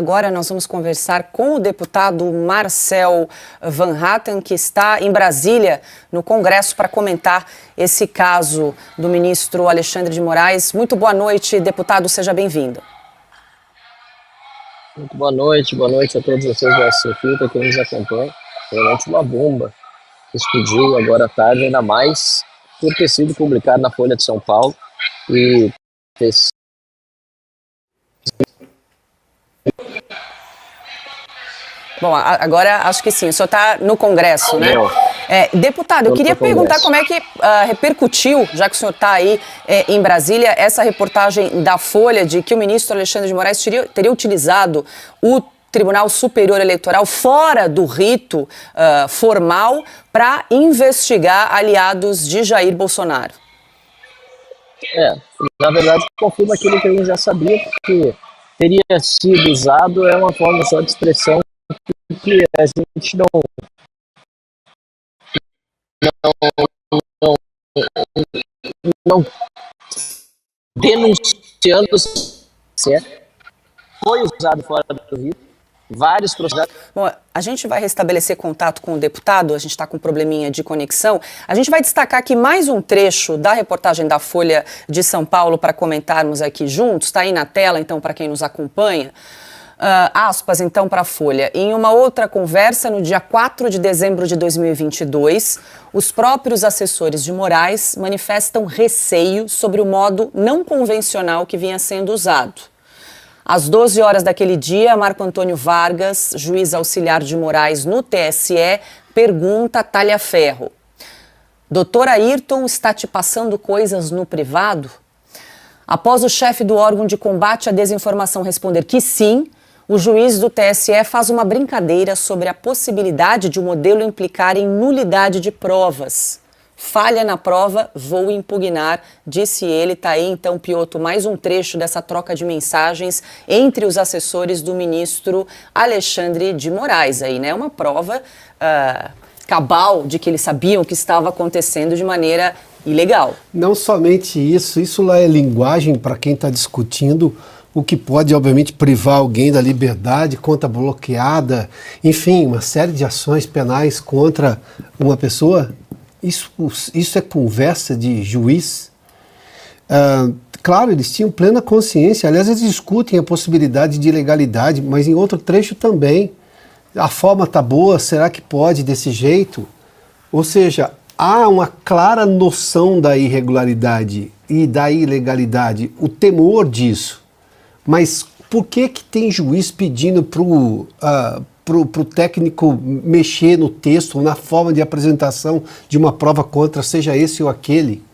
Agora nós vamos conversar com o deputado Marcel Van Hatten, que está em Brasília, no Congresso, para comentar esse caso do ministro Alexandre de Moraes. Muito boa noite, deputado, seja bem-vindo. Muito boa noite a todos vocês da SCFITA que nos acompanham. Realmente uma bomba que explodiu agora à tarde, ainda mais por ter sido publicado na Folha de São Paulo e ter... Bom, agora acho que sim, o senhor está no Congresso, né? Deputado, eu queria perguntar como é que repercutiu, já que o senhor está aí em Brasília, essa reportagem da Folha de que o ministro Alexandre de Moraes teria utilizado o Tribunal Superior Eleitoral fora do rito formal para investigar aliados de Jair Bolsonaro. Na verdade, confirma aquilo que a gente já sabia, que teria sido usado, é uma forma só de expressão que a gente não denunciando se foi usado fora do rito, vários processos. Bom, a gente vai restabelecer contato com o deputado, a gente está com um probleminha de conexão. A gente vai destacar aqui mais um trecho da reportagem da Folha de São Paulo para comentarmos aqui juntos, está aí na tela, então, para quem nos acompanha. Aspas, então, para a Folha. Em uma outra conversa, no dia 4 de dezembro de 2022, os próprios assessores de Moraes manifestam receio sobre o modo não convencional que vinha sendo usado. Às 12 horas daquele dia, Marco Antônio Vargas, juiz auxiliar de Moraes no TSE, pergunta a Talhaferro: Doutor Ayrton está te passando coisas no privado? Após o chefe do órgão de combate à desinformação responder que sim, o juiz do TSE faz uma brincadeira sobre a possibilidade de o modelo implicar em nulidade de provas. Falha na prova, vou impugnar, disse ele. Tá aí então, Piotr, mais um trecho dessa troca de mensagens entre os assessores do ministro Alexandre de Moraes. Aí, né? Uma prova cabal de que eles sabiam que estava acontecendo de maneira ilegal. Não somente isso lá é linguagem para quem está discutindo o que pode, obviamente, privar alguém da liberdade, conta bloqueada, enfim, uma série de ações penais contra uma pessoa. Isso é conversa de juiz. Claro, eles tinham plena consciência, aliás, eles discutem a possibilidade de ilegalidade, mas em outro trecho também. A forma está boa, será que pode desse jeito? Ou seja, há uma clara noção da irregularidade e da ilegalidade, o temor disso. Mas por que tem juiz pedindo pro técnico mexer no texto, na forma de apresentação de uma prova contra, seja esse ou aquele?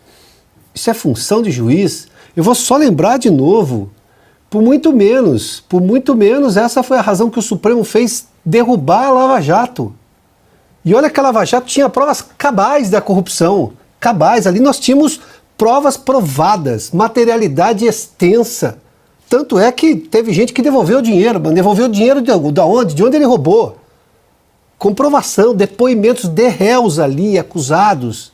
Isso é função de juiz? Eu vou só lembrar de novo, por muito menos, essa foi a razão que o Supremo fez derrubar a Lava Jato. E olha que a Lava Jato tinha provas cabais da corrupção, cabais, ali nós tínhamos provas provadas, materialidade extensa. Tanto é que teve gente que devolveu o dinheiro, mas devolveu o dinheiro de onde? De onde ele roubou? Comprovação, depoimentos de réus ali, acusados.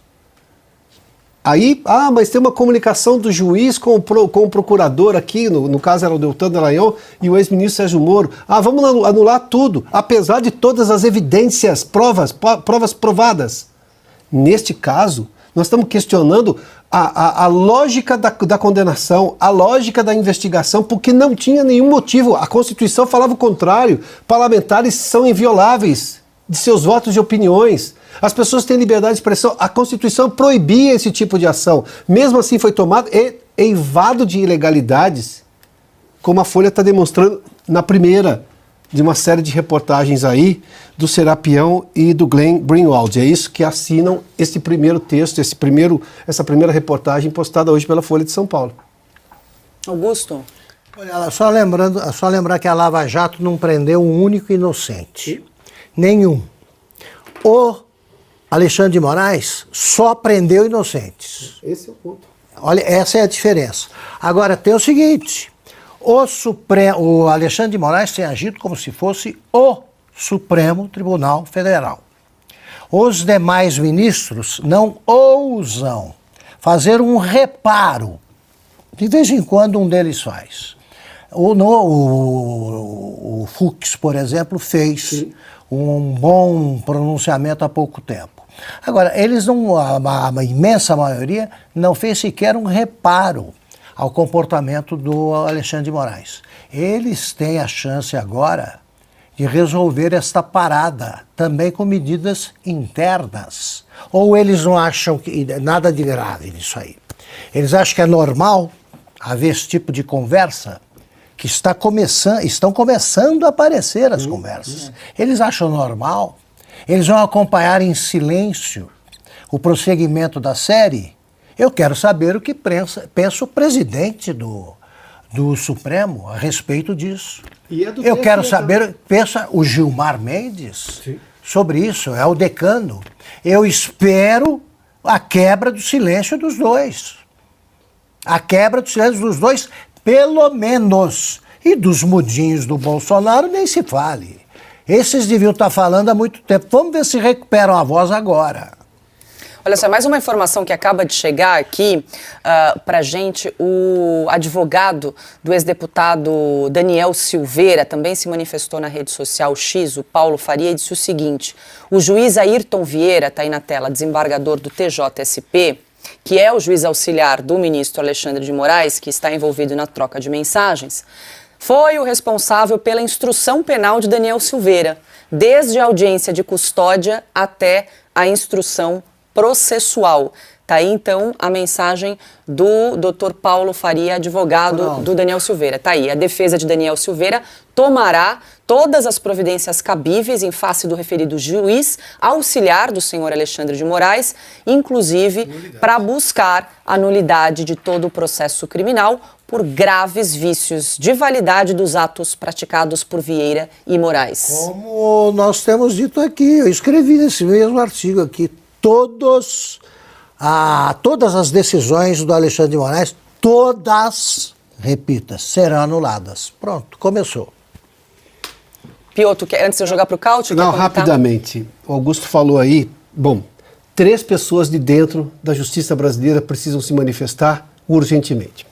Aí, mas tem uma comunicação do juiz com o procurador aqui, no caso era o Deltan Dallagnol e o ex-ministro Sérgio Moro. Vamos anular tudo, apesar de todas as evidências, provas provadas. Neste caso, nós estamos questionando a lógica da condenação, a lógica da investigação, porque não tinha nenhum motivo. A Constituição falava o contrário. Parlamentares são invioláveis de seus votos e opiniões. As pessoas têm liberdade de expressão. A Constituição proibia esse tipo de ação. Mesmo assim foi tomado eivado de ilegalidades, como a Folha está demonstrando na primeira de uma série de reportagens aí do Serapião e do Glenn Greenwald. É isso que assinam esse primeiro texto, essa primeira reportagem postada hoje pela Folha de São Paulo. Augusto? Olha, só lembrar que a Lava Jato não prendeu um único inocente. Nenhum. O Alexandre de Moraes só prendeu inocentes. Esse é o ponto. Olha, essa é a diferença. Agora, tem o seguinte... O Alexandre de Moraes tem agido como se fosse o Supremo Tribunal Federal. Os demais ministros não ousam fazer um reparo. De vez em quando um deles faz. O Fux, por exemplo, fez um bom pronunciamento há pouco tempo. Agora, eles não, a imensa maioria não fez sequer um reparo ao comportamento do Alexandre de Moraes. Eles têm a chance agora de resolver esta parada, também com medidas internas. Ou eles não acham que nada de grave nisso aí? Eles acham que é normal haver esse tipo de conversa? Que estão começando a aparecer as conversas. Eles acham normal? Eles vão acompanhar em silêncio o prosseguimento da série? Eu quero saber o que pensa o presidente do Supremo a respeito disso. Eu quero saber, pensa o Gilmar Mendes sobre isso, é o decano. Eu espero a quebra do silêncio dos dois. A quebra do silêncio dos dois, pelo menos. E dos mudinhos do Bolsonaro nem se fale. Esses deviam estar falando há muito tempo. Vamos ver se recuperam a voz agora. Olha só, mais uma informação que acaba de chegar aqui para a gente. O advogado do ex-deputado Daniel Silveira também se manifestou na rede social X, o Paulo Faria, e disse o seguinte: o juiz Ayrton Vieira, está aí na tela, desembargador do TJSP, que é o juiz auxiliar do ministro Alexandre de Moraes, que está envolvido na troca de mensagens, foi o responsável pela instrução penal de Daniel Silveira, desde a audiência de custódia até a instrução processual. Está aí, então, a mensagem do Dr. Paulo Faria, advogado do Daniel Silveira. Está aí, a defesa de Daniel Silveira tomará todas as providências cabíveis em face do referido juiz auxiliar do senhor Alexandre de Moraes, inclusive para buscar a nulidade de todo o processo criminal por graves vícios de validade dos atos praticados por Vieira e Moraes. Como nós temos dito aqui, eu escrevi nesse mesmo artigo aqui, todas as decisões do Alexandre de Moraes, todas, repita, serão anuladas. Pronto, começou. Piotr, antes de eu jogar para o Caute... Não, rapidamente. O Augusto falou aí, bom, 3 pessoas de dentro da justiça brasileira precisam se manifestar urgentemente.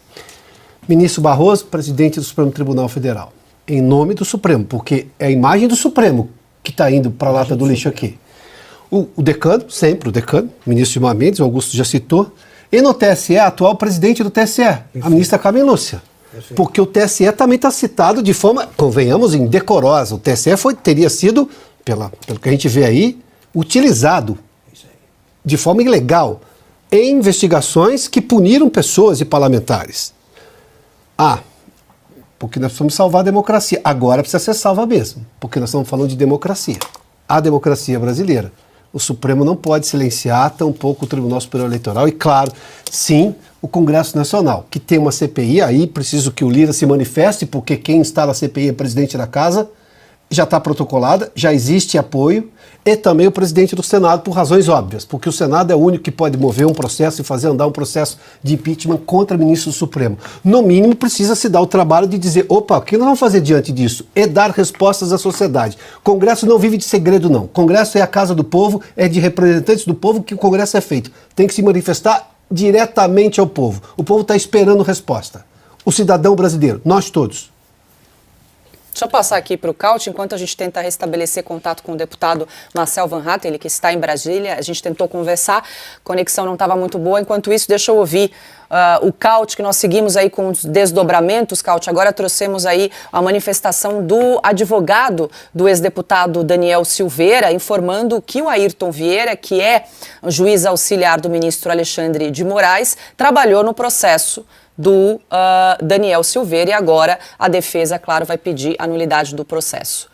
Ministro Barroso, presidente do Supremo Tribunal Federal, em nome do Supremo, porque é a imagem do Supremo que está indo para a lata do lixo aqui. O decano, sempre o decano, o ministro Gilmar Mendes, o Augusto já citou, e no TSE, a atual presidente do TSE, a ministra Carmen Lúcia. Porque o TSE também está citado de forma, convenhamos, indecorosa. O TSE teria sido, pelo que a gente vê aí, utilizado de forma ilegal em investigações que puniram pessoas e parlamentares. Porque nós precisamos salvar a democracia. Agora precisa ser salva mesmo, porque nós estamos falando de democracia. A democracia brasileira. O Supremo não pode silenciar, tampouco o Tribunal Superior Eleitoral e, claro, sim, o Congresso Nacional, que tem uma CPI, aí preciso que o Lira se manifeste, porque quem está na CPI é presidente da Casa, já está protocolada, já existe apoio, e também o presidente do Senado, por razões óbvias, porque o Senado é o único que pode mover um processo e fazer andar um processo de impeachment contra o ministro do Supremo. No mínimo, precisa se dar o trabalho de dizer, opa, o que nós vamos fazer diante disso? É dar respostas à sociedade. O Congresso não vive de segredo, não. O Congresso é a casa do povo, é de representantes do povo que o Congresso é feito. Tem que se manifestar diretamente ao povo. O povo está esperando resposta. O cidadão brasileiro, nós todos. Deixa eu passar aqui para o Caute, enquanto a gente tenta restabelecer contato com o deputado Marcel Van Hatten, ele que está em Brasília. A gente tentou conversar, a conexão não estava muito boa. Enquanto isso, deixa eu ouvir o Caute, que nós seguimos aí com os desdobramentos. Caute, agora trouxemos aí a manifestação do advogado do ex-deputado Daniel Silveira, informando que o Ayrton Vieira, que é juiz auxiliar do ministro Alexandre de Moraes, trabalhou no processo do Daniel Silveira, e agora a defesa, claro, vai pedir a nulidade do processo.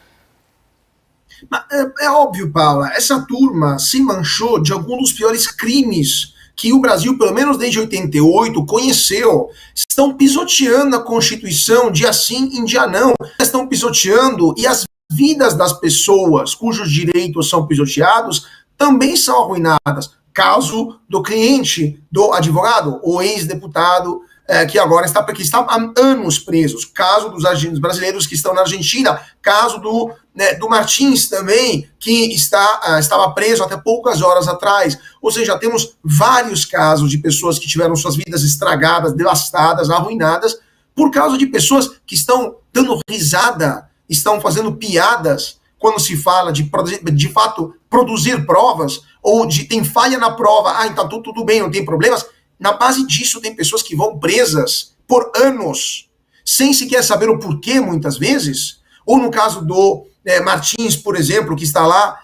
É óbvio, Paula, essa turma se manchou de alguns dos piores crimes que o Brasil, pelo menos desde 88, conheceu. Estão pisoteando a Constituição dia sim, em dia não. Estão pisoteando, e as vidas das pessoas cujos direitos são pisoteados também são arruinadas. Caso do cliente do advogado, o ex-deputado, que agora está há anos presos. Caso dos agentes brasileiros que estão na Argentina. Caso do Martins também, que estava preso até poucas horas atrás. Ou seja, temos vários casos de pessoas que tiveram suas vidas estragadas, devastadas, arruinadas, por causa de pessoas que estão dando risada, estão fazendo piadas quando se fala de fato produzir provas, ou de tem falha na prova, então tudo bem, não tem problemas. Na base disso tem pessoas que vão presas por anos, sem sequer saber o porquê muitas vezes, ou no caso do Martins, por exemplo, que estava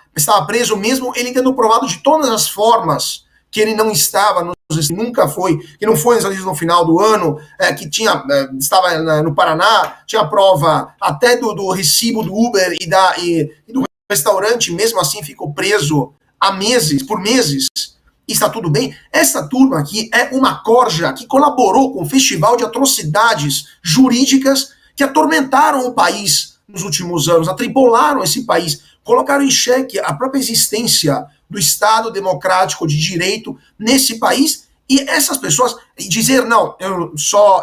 preso mesmo, ele tendo provado de todas as formas que ele não estava, nunca foi, que não foi no final do ano, que estava no Paraná, tinha prova até do recibo do Uber e do restaurante, mesmo assim ficou preso por meses, e está tudo bem. Essa turma aqui é uma corja que colaborou com o festival de atrocidades jurídicas que atormentaram o país nos últimos anos, atribularam esse país, colocaram em xeque a própria existência do Estado democrático de direito nesse país, e essas pessoas dizer, não, eu só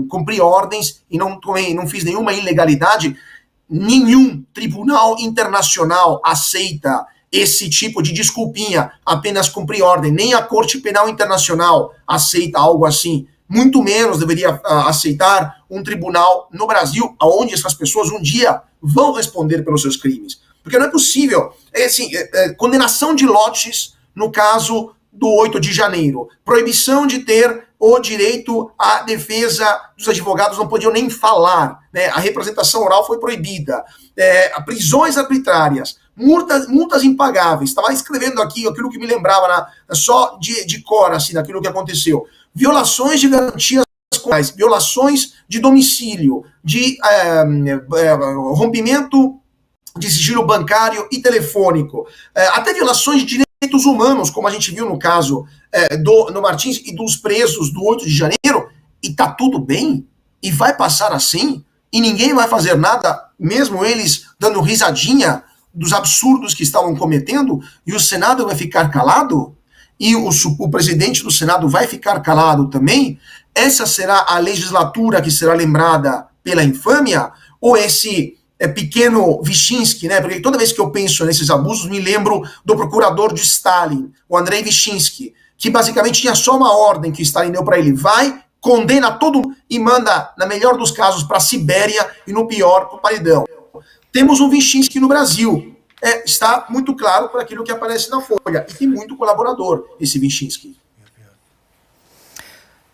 cumpri ordens e não fiz nenhuma ilegalidade, nenhum tribunal internacional aceita esse tipo de desculpinha, apenas cumprir ordem, nem a Corte Penal Internacional aceita algo assim, muito menos deveria aceitar um tribunal no Brasil, onde essas pessoas um dia vão responder pelos seus crimes. Porque não é possível, condenação de lotes no caso do 8 de janeiro, proibição de ter o direito à defesa, dos advogados não podiam nem falar, né? A representação oral foi proibida, prisões arbitrárias, multas impagáveis, estava escrevendo aqui aquilo que me lembrava só de cor, assim, daquilo que aconteceu, violações de garantias, violações de domicílio, de rompimento de sigilo bancário e telefônico, até violações de direitos humanos, como a gente viu no caso do Martins e dos presos do 8 de janeiro, e tá tudo bem? E vai passar assim? E ninguém vai fazer nada, mesmo eles dando risadinha dos absurdos que estavam cometendo, e o Senado vai ficar calado? E o presidente do Senado vai ficar calado também? Essa será a legislatura que será lembrada pela infâmia? Ou esse pequeno Vyshinsky, né? Porque toda vez que eu penso nesses abusos, me lembro do procurador de Stalin, o Andrei Vyshinsky, que basicamente tinha só uma ordem que Stalin deu para ele: vai, condena todo e manda, na melhor dos casos, para a Sibéria e no pior, para o paredão. Temos um Vyshinsky no Brasil. Está muito claro por aquilo que aparece na Folha. E tem muito colaborador, esse Vyshinsky.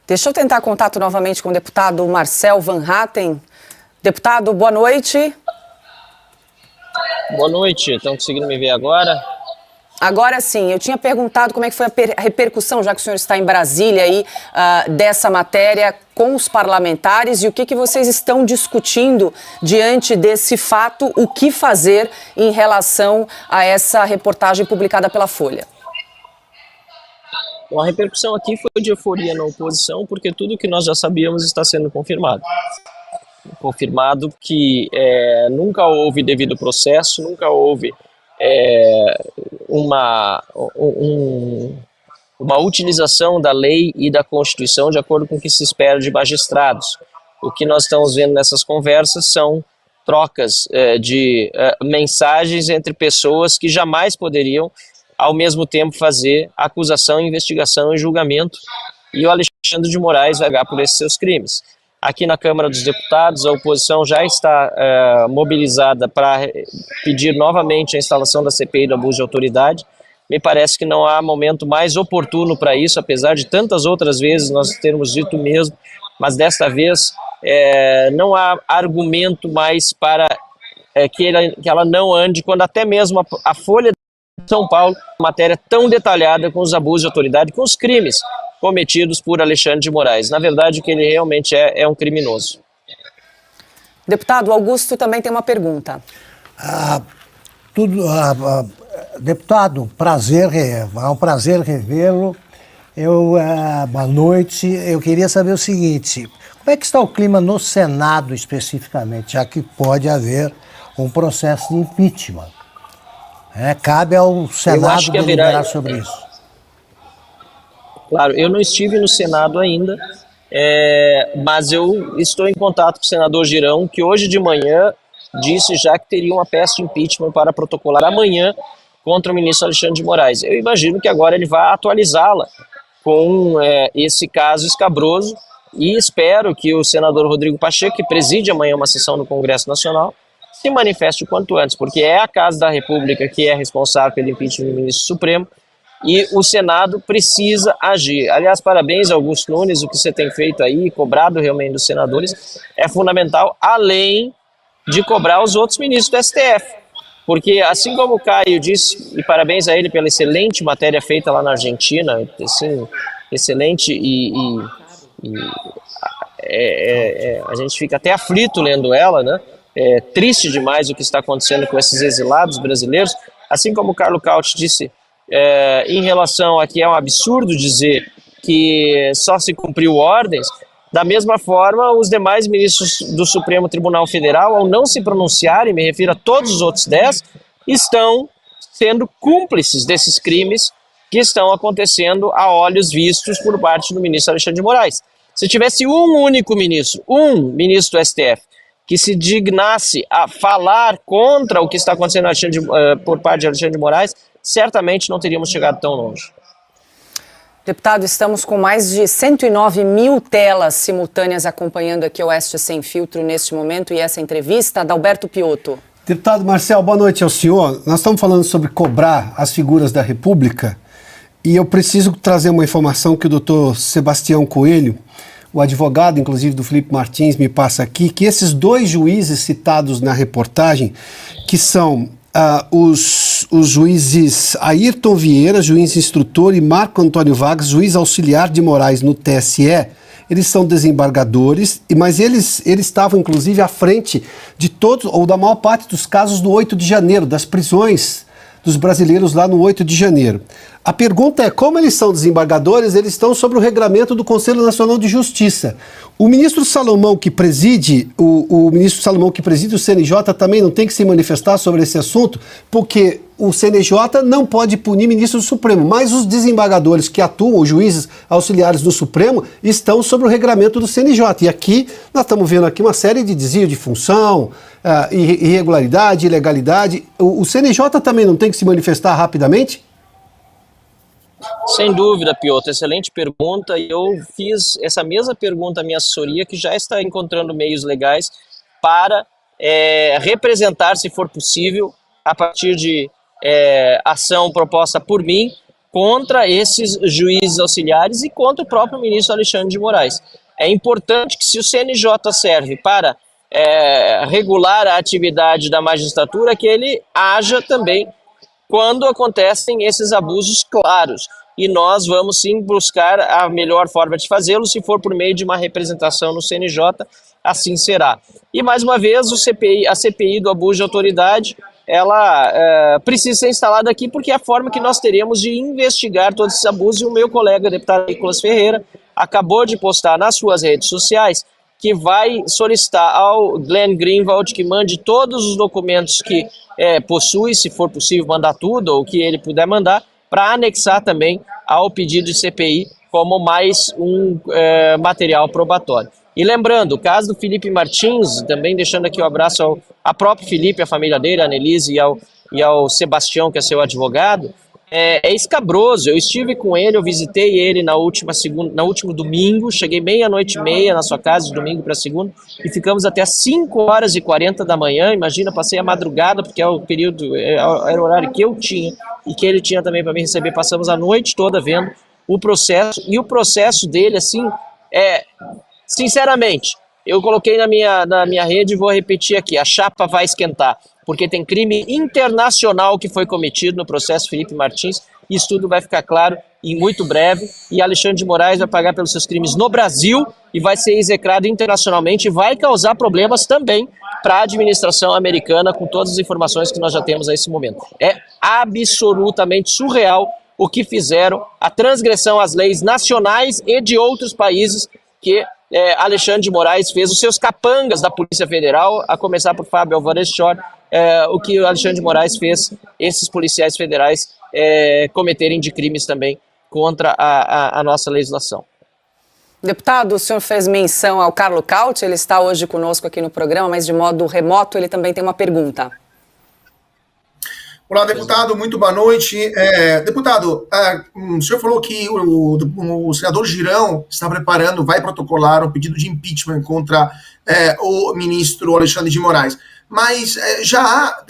Deixa eu tentar contato novamente com o deputado Marcel Van Hatten. Deputado, boa noite. Boa noite, estão conseguindo me ver agora? Agora sim, eu tinha perguntado como é que foi a repercussão, já que o senhor está em Brasília aí, dessa matéria com os parlamentares, e o que vocês estão discutindo diante desse fato, o que fazer em relação a essa reportagem publicada pela Folha. Bom, a repercussão aqui foi de euforia na oposição, porque tudo que nós já sabíamos está sendo confirmado. Confirmado que nunca houve devido processo, nunca houve uma utilização da lei e da Constituição de acordo com o que se espera de magistrados. O que nós estamos vendo nessas conversas são trocas de mensagens entre pessoas que jamais poderiam, ao mesmo tempo, fazer acusação, investigação e julgamento, e o Alexandre de Moraes vai pagar por esses seus crimes. Aqui na Câmara dos Deputados, a oposição já está mobilizada para pedir novamente a instalação da CPI do abuso de autoridade. Me parece que não há momento mais oportuno para isso, apesar de tantas outras vezes nós termos dito mesmo, mas desta vez não há argumento mais para que ela não ande, quando até mesmo a Folha de São Paulo, matéria tão detalhada com os abusos de autoridade, com os crimes cometidos por Alexandre de Moraes. Na verdade, que ele realmente é um criminoso. Deputado, Augusto também tem uma pergunta. Deputado, é um prazer revê-lo. Boa noite. Eu queria saber o seguinte: como é que está o clima no Senado especificamente, já que pode haver um processo de impeachment? Cabe ao Senado deliberar sobre isso. Claro, eu não estive no Senado ainda, mas eu estou em contato com o senador Girão, que hoje de manhã disse já que teria uma peça de impeachment para protocolar amanhã contra o ministro Alexandre de Moraes. Eu imagino que agora ele vai atualizá-la com esse caso escabroso e espero que o senador Rodrigo Pacheco, que preside amanhã uma sessão no Congresso Nacional, se manifeste o quanto antes, porque é a Casa da República que é responsável pelo impeachment do ministro Supremo e o Senado precisa agir. Aliás, parabéns, Augusto Nunes, o que você tem feito aí, cobrado realmente dos senadores, é fundamental, além de cobrar os outros ministros do STF. Porque, assim como o Caio disse, e parabéns a ele pela excelente matéria feita lá na Argentina, assim, excelente a gente fica até aflito lendo ela, né? É triste demais o que está acontecendo com esses exilados brasileiros. Assim como o Carlo Cauti disse, em relação a que é um absurdo dizer que só se cumpriu ordens, da mesma forma, os demais ministros do Supremo Tribunal Federal, ao não se pronunciarem, me refiro a todos os outros 10, estão sendo cúmplices desses crimes que estão acontecendo a olhos vistos por parte do ministro Alexandre de Moraes. Se tivesse um único ministro, do STF, que se dignasse a falar contra o que está acontecendo por parte de Alexandre de Moraes, certamente não teríamos chegado tão longe. Deputado, estamos com mais de 109 mil telas simultâneas acompanhando aqui o Oeste Sem Filtro neste momento e essa entrevista. Adalberto Piotto. Deputado Marcel, boa noite ao senhor. Nós estamos falando sobre cobrar as figuras da República e eu preciso trazer uma informação que o doutor Sebastião Coelho, o advogado, inclusive, do Felipe Martins, me passa aqui, que esses dois juízes citados na reportagem, que são os juízes Ayrton Vieira, juiz instrutor, e Marco Antônio Vargas, juiz auxiliar de Moraes no TSE, eles são desembargadores, mas eles estavam, inclusive, à frente de todos, ou da maior parte dos casos do 8 de janeiro, das prisões dos brasileiros lá no 8 de janeiro. A pergunta é, como eles são desembargadores, eles estão sobre o regramento do Conselho Nacional de Justiça. O ministro Salomão que preside, o ministro Salomão que preside o CNJ também não tem que se manifestar sobre esse assunto, porque o CNJ não pode punir ministro do Supremo, mas os desembargadores que atuam, os juízes auxiliares do Supremo, estão sobre o regramento do CNJ. E aqui, nós estamos vendo aqui uma série de desvio de função, irregularidade, ilegalidade. O CNJ também não tem que se manifestar rapidamente? Sem dúvida, Piotr, excelente pergunta. Eu fiz essa mesma pergunta à minha assessoria, que já está encontrando meios legais para representar, se for possível, a partir de ação proposta por mim, contra esses juízes auxiliares e contra o próprio ministro Alexandre de Moraes. É importante que, se o CNJ serve para regular a atividade da magistratura, que ele haja também quando acontecem esses abusos claros. E nós vamos sim buscar a melhor forma de fazê-lo, se for por meio de uma representação no CNJ, assim será. E mais uma vez, a CPI do abuso de autoridade, ela precisa ser instalada aqui, porque é a forma que nós teremos de investigar todos esses abusos. E o meu colega, deputado Nicolas Ferreira, acabou de postar nas suas redes sociais que vai solicitar ao Glenn Greenwald que mande todos os documentos que possui, se for possível mandar tudo, ou que ele puder mandar, para anexar também ao pedido de CPI como mais um material probatório. E lembrando, o caso do Felipe Martins, também deixando aqui um abraço ao próprio Felipe, a família dele, a Annelise e ao Sebastião, que é seu advogado, é escabroso. Eu estive com ele, eu visitei ele no último domingo, cheguei 00:30 na sua casa, de domingo para segunda, e ficamos até 5h40 da manhã. Imagina, passei a madrugada, porque é o período, era o horário que eu tinha e que ele tinha também para me receber. Passamos a noite toda vendo o processo, e o processo dele, assim, sinceramente, eu coloquei na minha rede e vou repetir aqui: a chapa vai esquentar, porque tem crime internacional que foi cometido no processo Felipe Martins, e isso tudo vai ficar claro em muito breve, e Alexandre de Moraes vai pagar pelos seus crimes no Brasil e vai ser execrado internacionalmente, e vai causar problemas também para a administração americana, com todas as informações que nós já temos a esse momento. É absolutamente surreal o que fizeram, a transgressão às leis nacionais e de outros países que Alexandre de Moraes fez, os seus capangas da Polícia Federal, a começar por Fábio Alvarez Shor, o que o Alexandre de Moraes fez, esses policiais federais cometerem de crimes também contra a nossa legislação. Deputado, o senhor fez menção ao Carlo Cauti, ele está hoje conosco aqui no programa, mas de modo remoto ele também tem uma pergunta. Olá, deputado, muito boa noite. Deputado, o senhor falou que o senador Girão está preparando, vai protocolar um pedido de impeachment contra o ministro Alexandre de Moraes. Mas já há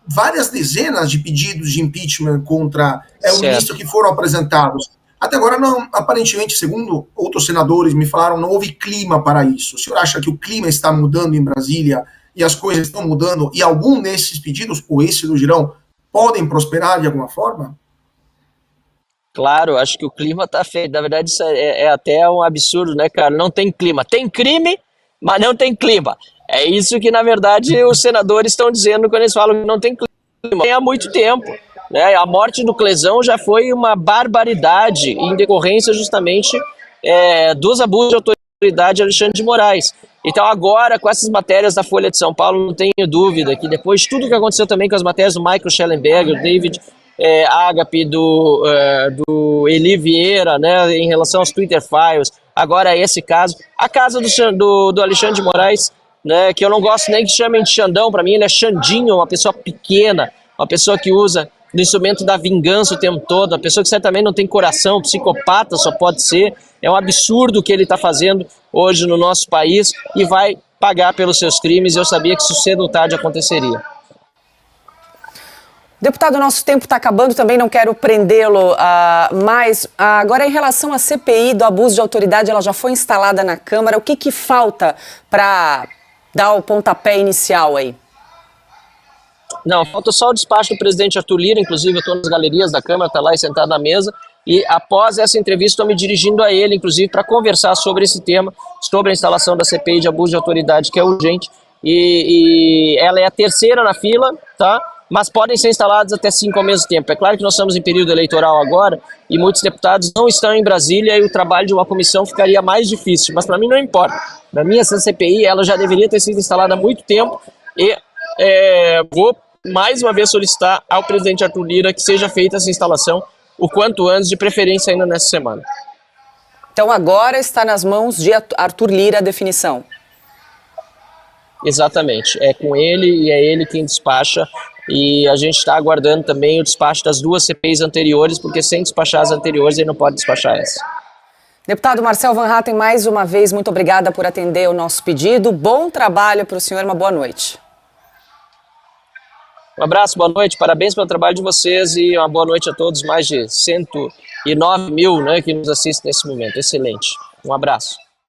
várias dezenas de pedidos de impeachment contra o ministro que foram apresentados. Até agora, não, aparentemente, segundo outros senadores me falaram, não houve clima para isso. O senhor acha que o clima está mudando em Brasília e as coisas estão mudando e algum desses pedidos, ou esse do Girão, podem prosperar de alguma forma? Claro, acho que o clima está feio. Na verdade, isso é até um absurdo, né, cara? Não tem clima. Tem crime, mas não tem clima. É isso que, na verdade, os senadores estão dizendo quando eles falam que não tem clima. Tem há muito tempo. Né? A morte do Clezão já foi uma barbaridade em decorrência justamente dos abusos de autoridade de Alexandre de Moraes. Então agora, com essas matérias da Folha de São Paulo, não tenho dúvida que depois de tudo que aconteceu também com as matérias do Michael Schellenberger, o David Agape, do Eli Vieira, né, em relação aos Twitter Files, agora esse caso, a casa do Alexandre de Moraes, né, que eu não gosto nem que chamem de Xandão, para mim ele é Xandinho, uma pessoa pequena, uma pessoa que usa do instrumento da vingança o tempo todo, uma pessoa que certamente não tem coração, psicopata só pode ser. É um absurdo o que ele está fazendo hoje no nosso país e vai pagar pelos seus crimes. Eu sabia que isso cedo ou tarde aconteceria. Deputado, nosso tempo está acabando, também não quero prendê-lo, mas agora em relação à CPI do abuso de autoridade, ela já foi instalada na Câmara. O que falta para dar o pontapé inicial aí? Não, falta só o despacho do presidente Arthur Lira, inclusive eu estou nas galerias da Câmara, está lá e sentado na mesa, e após essa entrevista estou me dirigindo a ele, inclusive, para conversar sobre esse tema, sobre a instalação da CPI de abuso de autoridade, que é urgente, e ela é a terceira na fila, tá? Mas podem ser instalados até 5 ao mesmo tempo. É claro que nós estamos em período eleitoral agora, e muitos deputados não estão em Brasília, e o trabalho de uma comissão ficaria mais difícil, mas para mim não importa. Para mim essa CPI, ela já deveria ter sido instalada há muito tempo, e vou mais uma vez solicitar ao presidente Arthur Lira que seja feita essa instalação o quanto antes, de preferência ainda nessa semana. Então agora está nas mãos de Arthur Lira a definição. Exatamente, é com ele e é ele quem despacha, e a gente está aguardando também o despacho das 2 CPIs anteriores, porque sem despachar as anteriores ele não pode despachar essa. Deputado Marcel Van Hatten, mais uma vez, muito obrigada por atender o nosso pedido. Bom trabalho para o senhor, uma boa noite. Um abraço, boa noite, parabéns pelo trabalho de vocês e uma boa noite a todos, mais de 109 mil, né, que nos assistem nesse momento. Excelente. Um abraço.